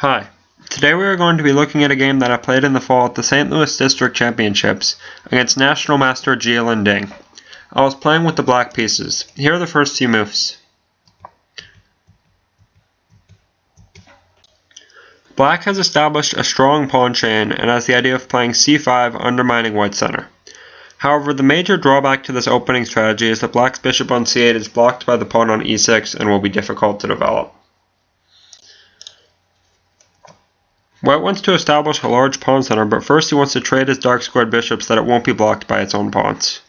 Hi, today we are going to be looking at a game that I played in the fall at the St. Louis District Championships against National Master Jialin Ding. I was playing with the black pieces. Here are the first few moves. Black has established a strong pawn chain and has the idea of playing c5, undermining white's center. However, the major drawback to this opening strategy is that black's bishop on c8 is blocked by the pawn on e6 and will be difficult to develop. White wants to establish a large pawn center, but first he wants to trade his dark squared bishops that it won't be blocked by its own pawns.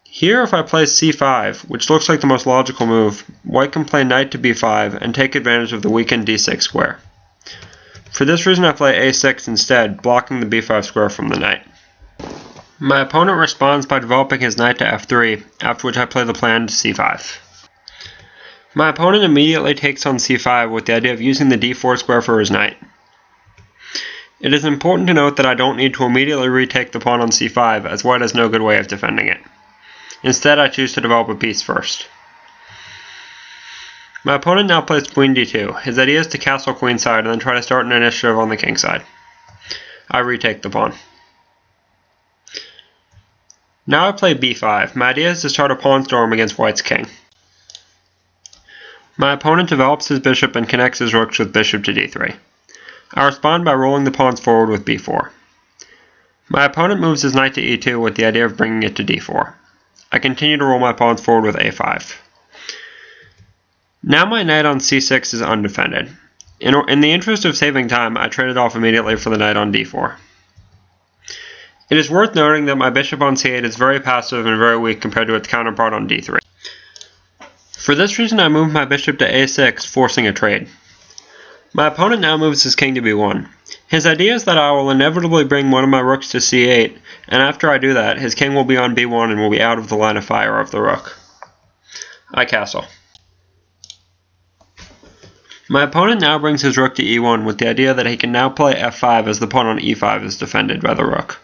Here, if I play c5, which looks like the most logical move, white can play knight to b5 and take advantage of the weakened d6 square. For this reason I play a6 instead, blocking the b5 square from the knight. My opponent responds by developing his knight to f3, after which I play the planned c5. My opponent immediately takes on c5 with the idea of using the d4 square for his knight. It is important to note that I don't need to immediately retake the pawn on c5, as white has no good way of defending it. Instead, I choose to develop a piece first. My opponent now plays queen d2. His idea is to castle queenside and then try to start an initiative on the king side. I retake the pawn. Now I play b5. My idea is to start a pawn storm against white's king. My opponent develops his bishop and connects his rooks with bishop to d3. I respond by rolling the pawns forward with b4. My opponent moves his knight to e2 with the idea of bringing it to d4. I continue to roll my pawns forward with a5. Now my knight on c6 is undefended. In the interest of saving time, I traded off immediately for the knight on d4. It is worth noting that my bishop on c8 is very passive and very weak compared to its counterpart on d3. For this reason I moved my bishop to a6, forcing a trade. My opponent now moves his king to b1. His idea is that I will inevitably bring one of my rooks to c8, and after I do that, his king will be on b1 and will be out of the line of fire of the rook. I castle. My opponent now brings his rook to e1 with the idea that he can now play f5 as the pawn on e5 is defended by the rook.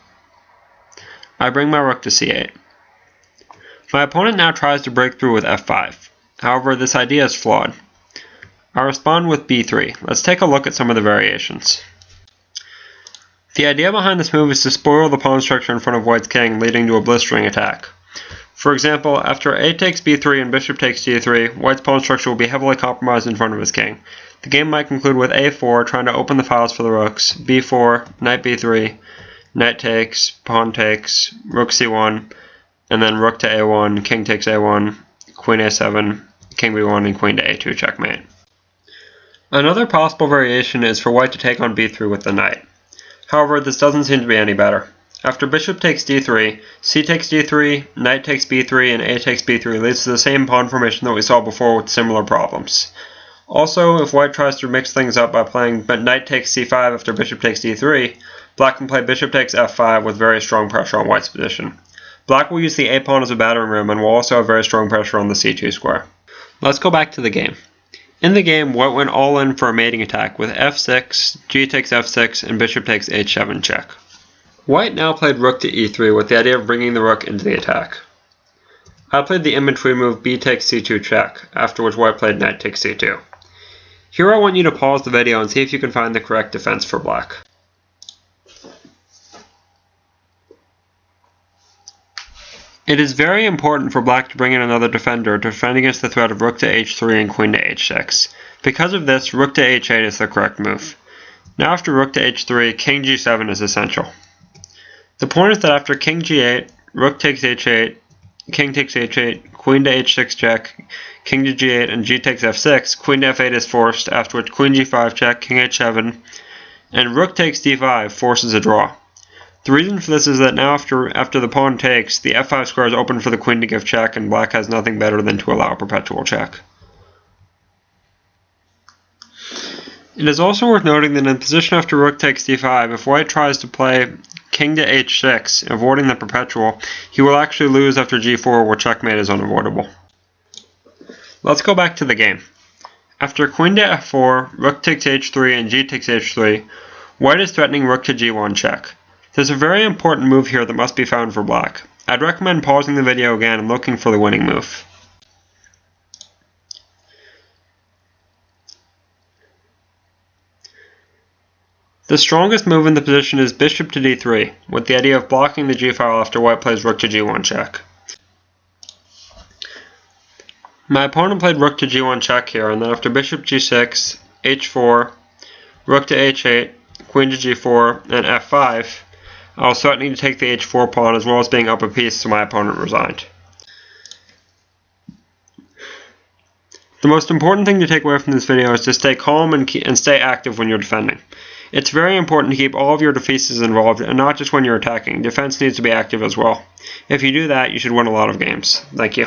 I bring my rook to c8. My opponent now tries to break through with f5. However, this idea is flawed. I respond with b3. Let's take a look at some of the variations. The idea behind this move is to spoil the pawn structure in front of white's king, leading to a blistering attack. For example, after a takes b3 and bishop takes g3, white's pawn structure will be heavily compromised in front of his king. The game might conclude with a4, trying to open the files for the rooks, b4, knight b3, knight takes, pawn takes, rook c1, and then rook to a1, king takes a1, queen a7, king b1, and queen to a2 checkmate. Another possible variation is for white to take on b3 with the knight. However, this doesn't seem to be any better. After bishop takes d3, c takes d3, knight takes b3, and a takes b3 leads to the same pawn formation that we saw before with similar problems. Also, if white tries to mix things up by playing knight takes c5 after bishop takes d3, black can play bishop takes f5 with very strong pressure on white's position. Black will use the a pawn as a battering ram and will also have very strong pressure on the c2 square. Let's go back to the game. In the game, white went all in for a mating attack with f6, g takes f6, and bishop takes h7 check. White now played rook to e3 with the idea of bringing the rook into the attack. I played the in-between move b takes c2 check, after which white played knight takes c2. Here I want you to pause the video and see if you can find the correct defense for black. It is very important for black to bring in another defender to defend against the threat of rook to h3 and queen to h6. Because of this, rook to h8 is the correct move. Now after rook to h3, king g7 is essential. The point is that after king g8, rook takes h8, king takes h8, queen to h6 check, king to g8, and g takes f6, queen to f8 is forced, after which queen g5 check, king h7, and rook takes d5 forces a draw. The reason for this is that now after the pawn takes, the f5 square is open for the queen to give check, and black has nothing better than to allow a perpetual check. It is also worth noting that in position after rook takes d5, if white tries to play king to h6, avoiding the perpetual, he will actually lose after g4, where checkmate is unavoidable. Let's go back to the game. After queen to f4, rook takes h3, and g takes h3, white is threatening rook to g1 check. There's a very important move here that must be found for black. I'd recommend pausing the video again and looking for the winning move. The strongest move in the position is bishop to d3, with the idea of blocking the g file after white plays rook to g1 check. My opponent played rook to g1 check here, and then after bishop g6, h4, rook to h8, queen to g4, and f5, I was threatening to take the h4 pawn as well as being up a piece, so my opponent resigned. The most important thing to take away from this video is to stay calm and stay active when you're defending. It's very important to keep all of your defenses involved, and not just when you're attacking. Defense needs to be active as well. If you do that, you should win a lot of games. Thank you.